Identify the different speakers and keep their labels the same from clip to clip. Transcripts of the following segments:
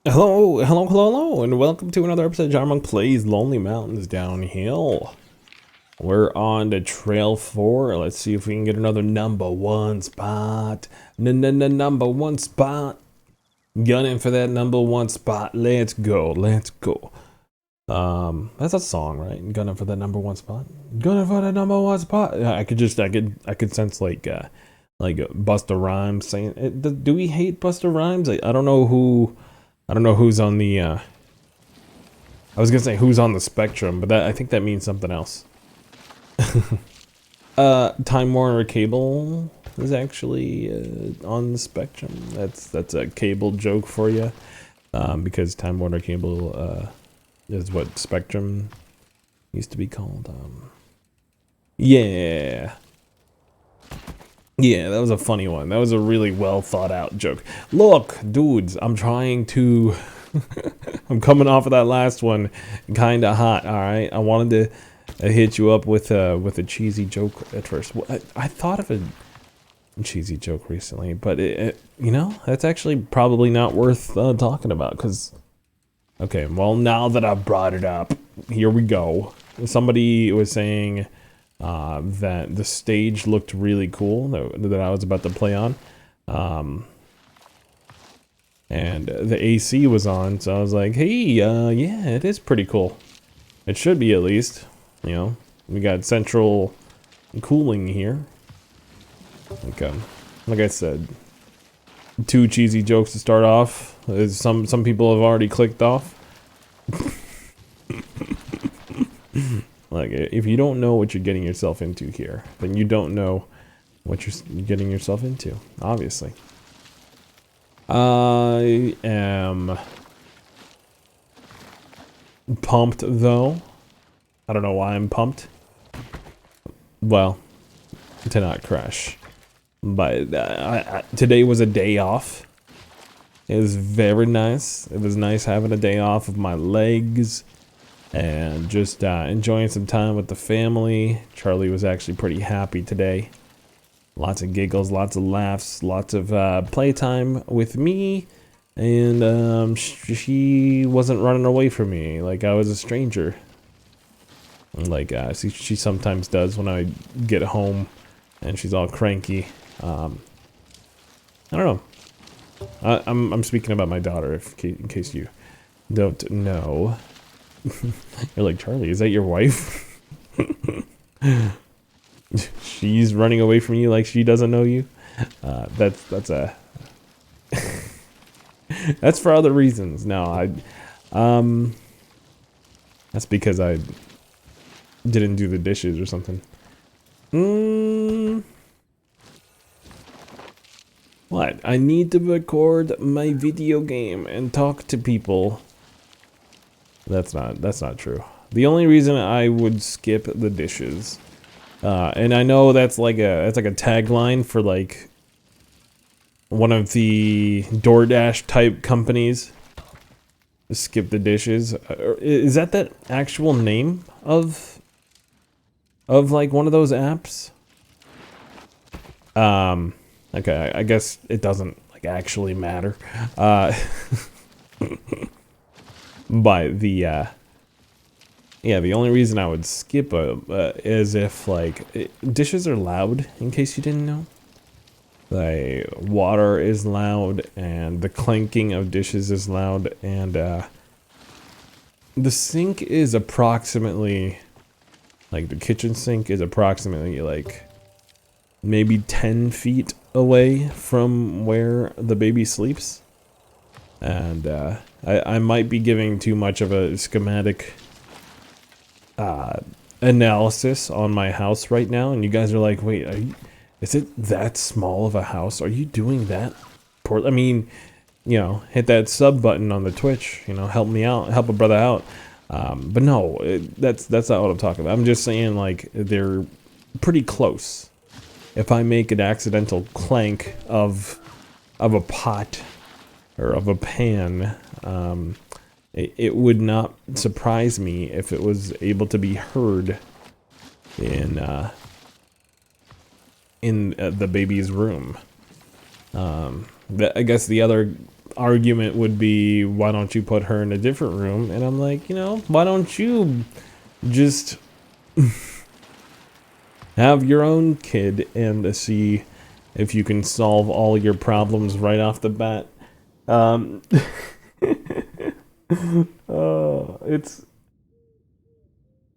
Speaker 1: Hello, hello, hello, hello, and welcome to another episode of John Monk Plays Lonely Mountains Downhill. We're on to Trail 4. Let's see if we can get another number one spot. Number one spot. Gunning for that number one spot. Let's go, let's go. That's a song, right? Gunning for that number one spot. Gunning for that number one spot. I could sense like Busta Rhymes saying it. Do we hate Busta Rhymes? I don't know who's on the, I was gonna say who's on the spectrum, but I think that means something else. Time Warner Cable is actually on the spectrum. That's a cable joke for you, because Time Warner Cable is what Spectrum used to be called. Yeah, that was a funny one. That was a really well thought out joke. Look, dudes, I'm trying to I'm coming off of that last one kind of hot, all right? I wanted to hit you up with a cheesy joke at first. Well, I thought of a cheesy joke recently, but you know, that's actually probably not worth talking about cuz okay, well, now that I've brought it up, here we go. Somebody was saying that the stage looked really cool that I was about to play on, and the AC was on, so I was like, hey, yeah, it is pretty cool. It should be, at least. You know, we got central cooling here. Like I said, two cheesy jokes to start off. Some people have already clicked off. Like, if you don't know what you're getting yourself into here, then you don't know what you're getting yourself into, obviously. I am pumped, though. I don't know why I'm pumped. Well, to not crash. But today was a day off. It was very nice. It was nice having a day off of my legs. And just enjoying some time with the family. Charlie was actually pretty happy today. Lots of giggles, lots of laughs, lots of playtime with me. And she wasn't running away from me like I was a stranger. Like she sometimes does when I get home and she's all cranky. I don't know. I'm speaking about my daughter, in case you don't know. You're like, Charlie, is that your wife? She's running away from you like she doesn't know you. That's a that's for other reasons. No, that's because I didn't do the dishes or something. What? I need to record my video game and talk to people. That's not true. The only reason I would skip the dishes, and I know that's like a tagline for like one of the DoorDash type companies. Skip the dishes. Is that actual name of like one of those apps? Okay, I guess it doesn't like actually matter. But the only reason I would skip is if like dishes are loud. In case you didn't know, like water is loud and the clanking of dishes is loud, and the sink is approximately like the kitchen sink is approximately like maybe 10 feet away from where the baby sleeps. And I might be giving too much of a schematic analysis on my house right now, and you guys are like, wait, is it that small of a house? Are you doing that? I mean, you know, hit that sub button on the Twitch, you know, help me out, help a brother out. But no, that's not what I'm talking about. I'm just saying, like, they're pretty close. If I make an accidental clank of a pot or of a pan, it would not surprise me if it was able to be heard in the baby's room. I guess the other argument would be, why don't you put her in a different room? And I'm like, why don't you just have your own kid and see if you can solve all your problems right off the bat. It's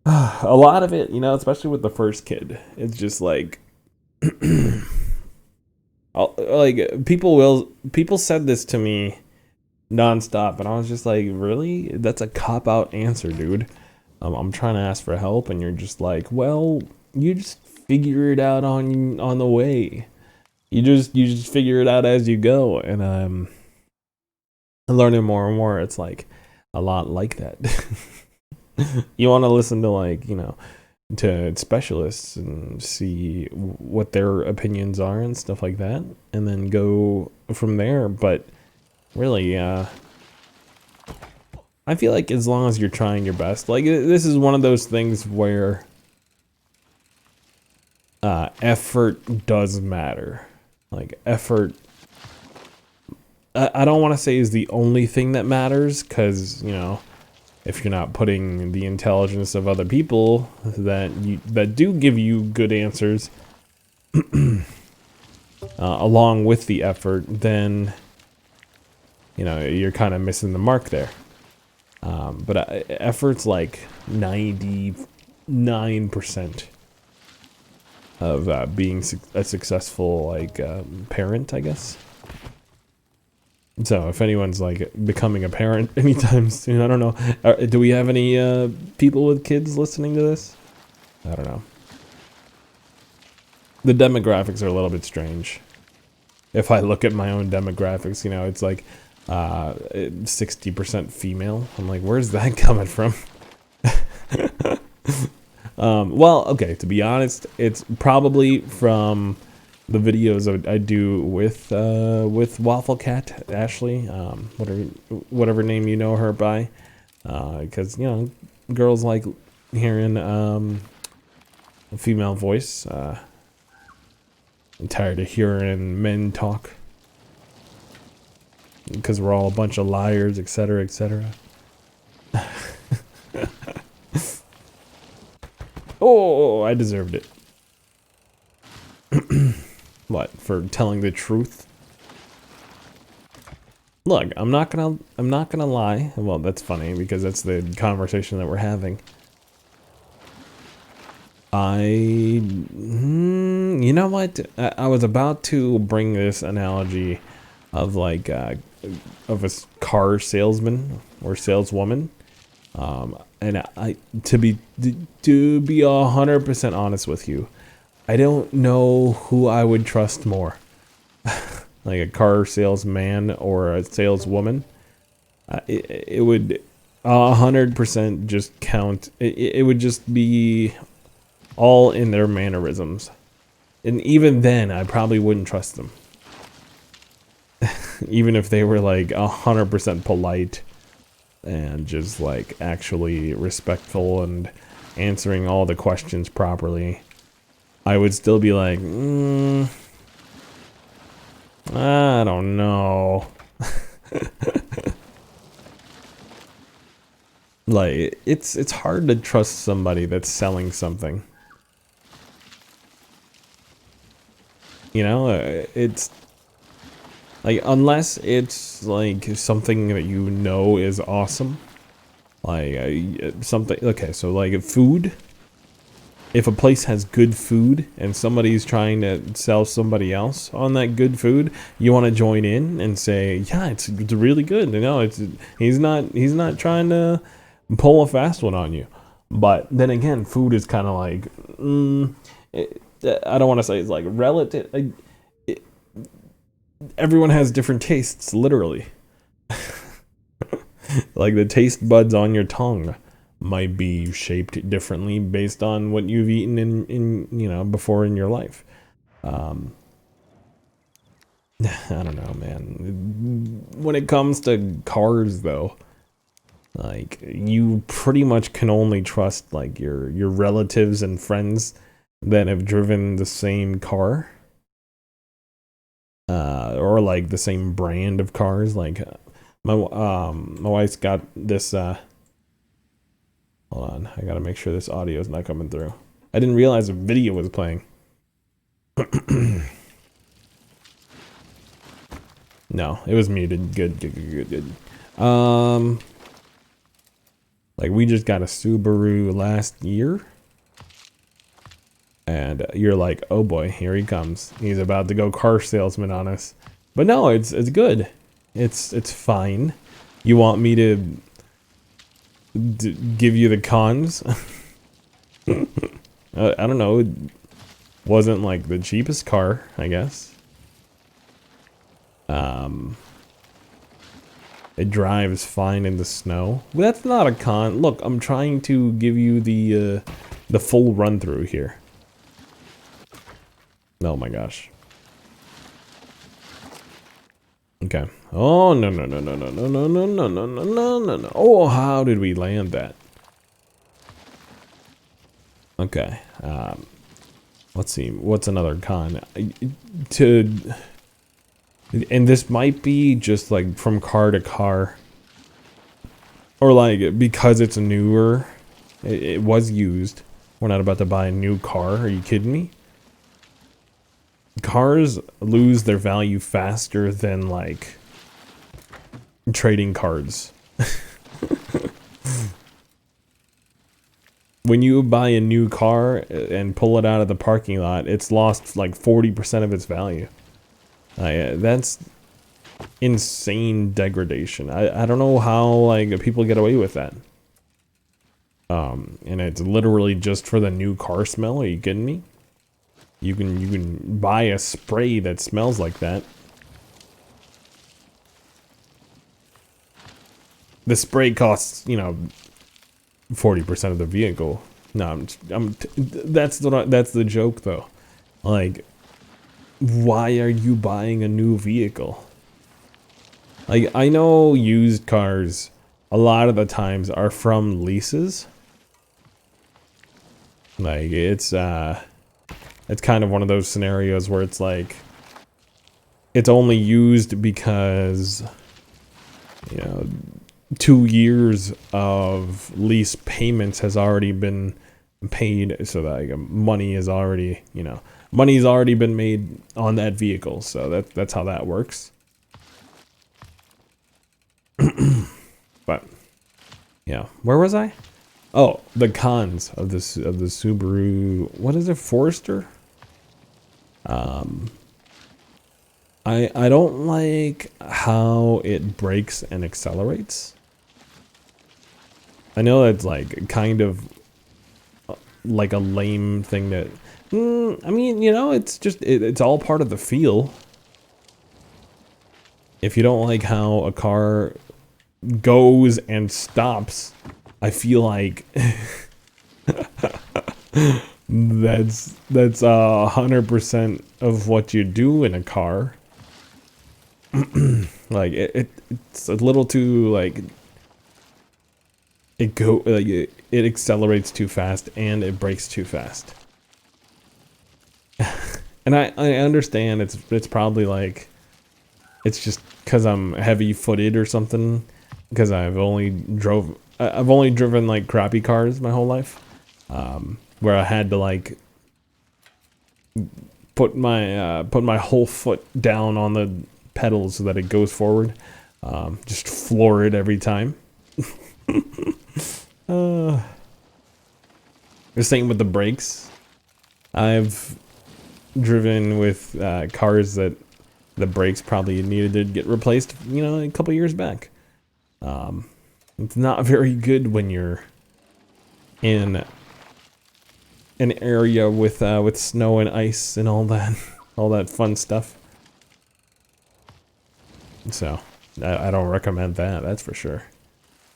Speaker 1: a lot of it, especially with the first kid. It's just like, like people said this to me nonstop, and I was just like, really? That's a cop-out answer, dude. I'm trying to ask for help, and you're just like, well, you just figure it out on the way. You just figure it out as you go, and I'm learning more and more. It's like a lot like that. You want to listen to, like, to specialists and see what their opinions are and stuff like that, and then go from there. But really, I feel like as long as you're trying your best, like, this is one of those things where effort does matter. Like, effort, I don't want to say is the only thing that matters, because, if you're not putting the intelligence of other people that do give you good answers along with the effort, then you're kind of missing the mark there. But effort's like 99% of being a successful, like, parent, I guess. So if anyone's like becoming a parent anytime soon, I don't know. Do we have any people with kids listening to this? I don't know. The demographics are a little bit strange. If I look at my own demographics, it's like 60% female. I'm like, where's that coming from? Well, okay, to be honest, it's probably from the videos I do with Waffle Cat Ashley, whatever name you know her by, because girls like hearing a female voice. I'm tired of hearing men talk, because we're all a bunch of liars, etc., etc. Oh, I deserved it. What, for telling the truth? Look, I'm not gonna lie. Well, that's funny because that's the conversation that we're having. You know what? I was about to bring this analogy of like of a car salesman or saleswoman, and to be 100% honest with you, I don't know who I would trust more, like a car salesman or a saleswoman. It would 100% just count. It would just be all in their mannerisms. And even then, I probably wouldn't trust them. Even if they were like 100% polite and just like actually respectful and answering all the questions properly, I would still be like, I don't know. Like, it's hard to trust somebody that's selling something. It's like, unless it's like something that is awesome. Like something, okay, so like food. If a place has good food and somebody's trying to sell somebody else on that good food, you want to join in and say, yeah, it's really good. He's not trying to pull a fast one on you. But then again, food is kind of like, I don't want to say it's like relative. Everyone has different tastes, literally. Like the taste buds on your tongue might be shaped differently based on what you've eaten in before in your life. I don't know, man. When it comes to cars, though, like, you pretty much can only trust like your relatives and friends that have driven the same car. or like the same brand of cars. Like my wife's got this. Hold on, I gotta make sure this audio is not coming through. I didn't realize a video was playing. No, it was muted. Good. Like we just got a Subaru last year. And you're like, oh boy, here he comes. He's about to go car salesman on us. But no, it's good. It's fine. You want me to give you the cons? I don't know. It wasn't like the cheapest car, I guess. It drives fine in the snow. Well, that's not a con. Look, I'm trying to give you the full run through here. Oh my gosh. Okay. Oh no. Oh, how did we land that? Okay. Let's see. What's another con? And this might be just like from car to car, or like because it's newer. It was used. We're not about to buy a new car. Are you kidding me? Cars lose their value faster than like trading cards. When you buy a new car and pull it out of the parking lot, it's lost like 40% of its value. That's insane degradation. I don't know how like people get away with that. And it's literally just for the new car smell. Are you kidding me? You can buy a spray that smells like that. The spray costs, 40% of the vehicle. No, that's the joke though. Like, why are you buying a new vehicle? Like, I know used cars a lot of the times are from leases. Like, it's kind of one of those scenarios where it's like, it's only used because, 2 years of lease payments has already been paid, so that like, money's already been made on that vehicle. So that's how that works. But yeah, where was I? Oh, the cons of this of the Subaru. What is it, Forester? I don't like how it brakes and accelerates. I know that's like kind of like a lame thing that, I mean, it's just, it's all part of the feel. If you don't like how a car goes and stops, I feel like that's 100% of what you do in a car. Like it's a little too like it accelerates too fast and it brakes too fast. And I understand it's probably like it's just because I'm heavy footed or something, because I've only driven like crappy cars my whole life, where I had to like put my whole foot down on the pedals so that it goes forward, just floor it every time. The same with the brakes. I've driven with cars that the brakes probably needed to get replaced, a couple years back. It's not very good when you're in an area with snow and ice and all that fun stuff. So I don't recommend that. That's for sure.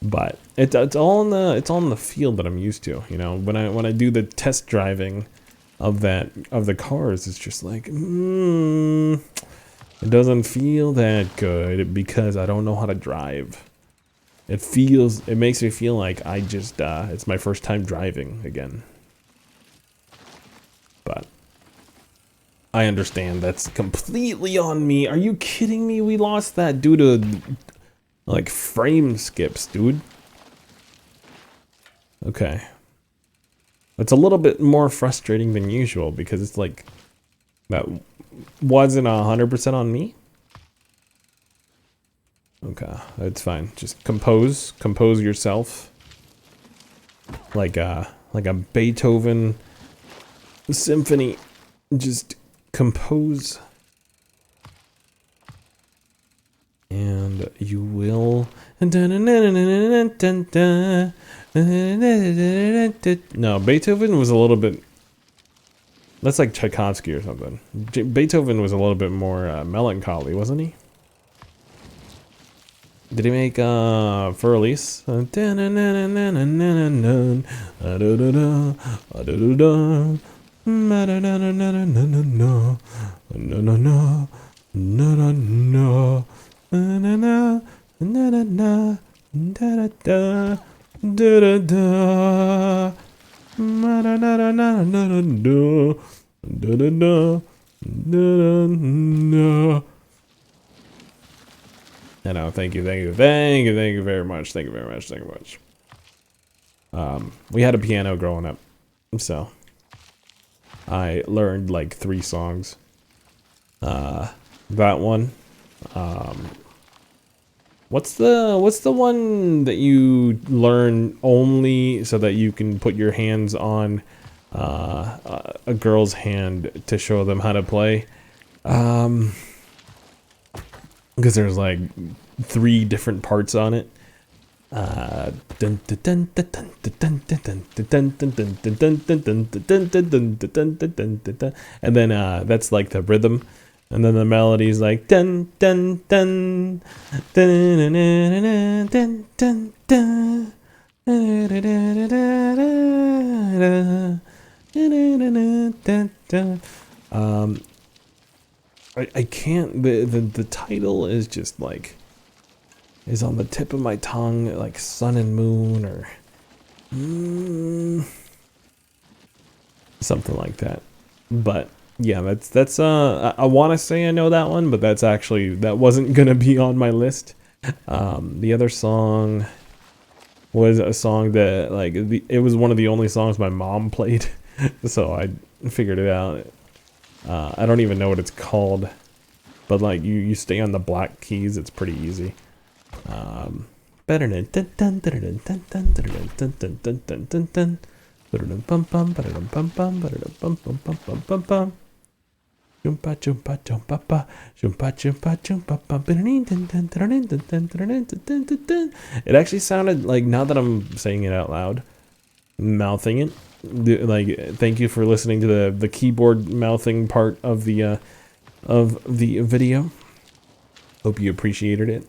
Speaker 1: But it's all in the field that I'm used to. When I do the test driving of the cars, it's just like it doesn't feel that good because I don't know how to drive. It makes me feel like it's my first time driving again. But I understand. That's completely on me. Are you kidding me? We lost that due to, like, frame skips, dude. Okay. It's a little bit more frustrating than usual because it's like, that wasn't 100% on me. Okay, it's fine. Just compose yourself. Like a Beethoven symphony. Just compose. And you will. No, Beethoven was a little bit. That's like Tchaikovsky or something. Beethoven was a little bit more melancholy, wasn't he? Did he make For Elise? I know, thank you very much. We had a piano growing up, so I learned like 3 songs. That one. What's the one that you learn only so that you can put your hands on a girl's hand to show them how to play? Because there's like 3 different parts on it. And then that's like the rhythm, and then the melody is like dun dun dun dun dun dun dun dun. I can't. The title is just like is on the tip of my tongue, like Sun and Moon or something like that. But yeah, that's I want to say I know that one, but that wasn't gonna be on my list. The other song was a song that like it was one of the only songs my mom played, so I figured it out. I don't even know what it's called, but like you stay on the black keys, it's pretty easy. It actually sounded like, now that I'm saying it out loud, mouthing it, like, thank you for listening to the keyboard mouthing part of the video. Hope you appreciated it.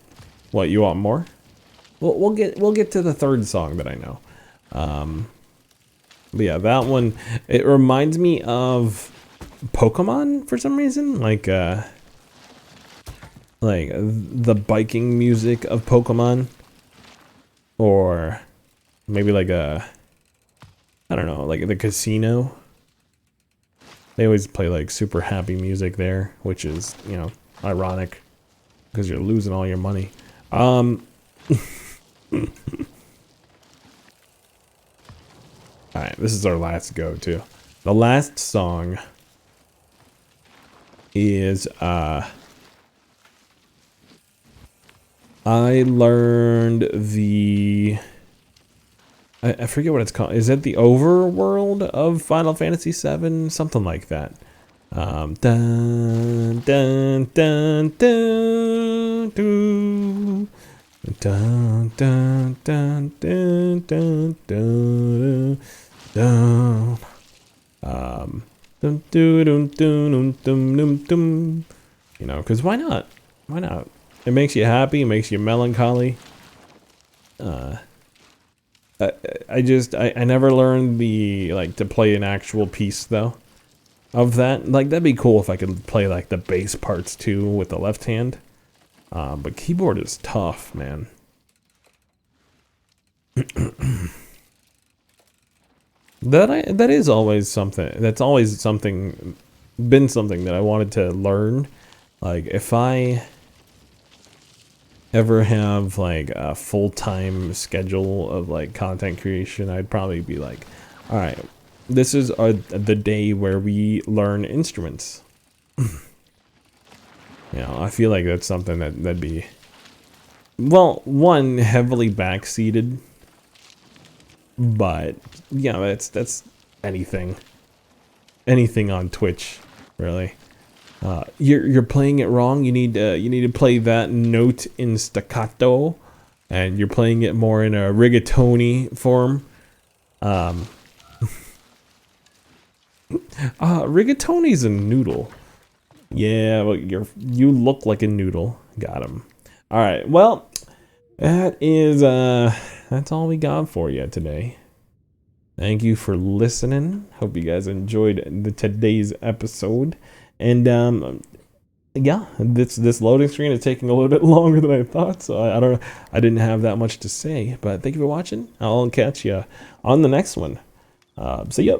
Speaker 1: What, you want more? Well, we'll get to the 3rd song that I know. But yeah, that one, it reminds me of Pokemon for some reason, like the biking music of Pokemon, or maybe like I don't know, like the casino. They always play like super happy music there, which is, you know, ironic because you're losing all your money. Alright, this is our last go too. The last song is I learned the I forget what it's called. Is it the overworld of Final Fantasy VII? Something like that. Dun dun dun dun dun dun dun dun dun dun dun dun. Dum dum dum dum dum. You know, because why not? Why not? It makes you happy. It makes you melancholy. I never learned to play an actual piece though of that. Like, that'd be cool if I could play like the bass parts too with the left hand. But keyboard is tough, man. That is always something. That's always something been something that I wanted to learn. Like, if I ever have like a full-time schedule of like content creation, I'd probably be like, all right, this is the day where we learn instruments. You know, I feel like that's something that'd be, well, one, heavily backseated, but yeah, that's anything on Twitch, really. You're playing it wrong. You need to play that note in staccato, and you're playing it more in a rigatoni form. Rigatoni's a noodle. Yeah, well, you look like a noodle. Got him. All right. Well, that's all we got for you today. Thank you for listening. Hope you guys enjoyed today's episode. And yeah, this loading screen is taking a little bit longer than I thought, so I don't know. I didn't have that much to say, but thank you for watching. I'll catch you on the next one. See ya.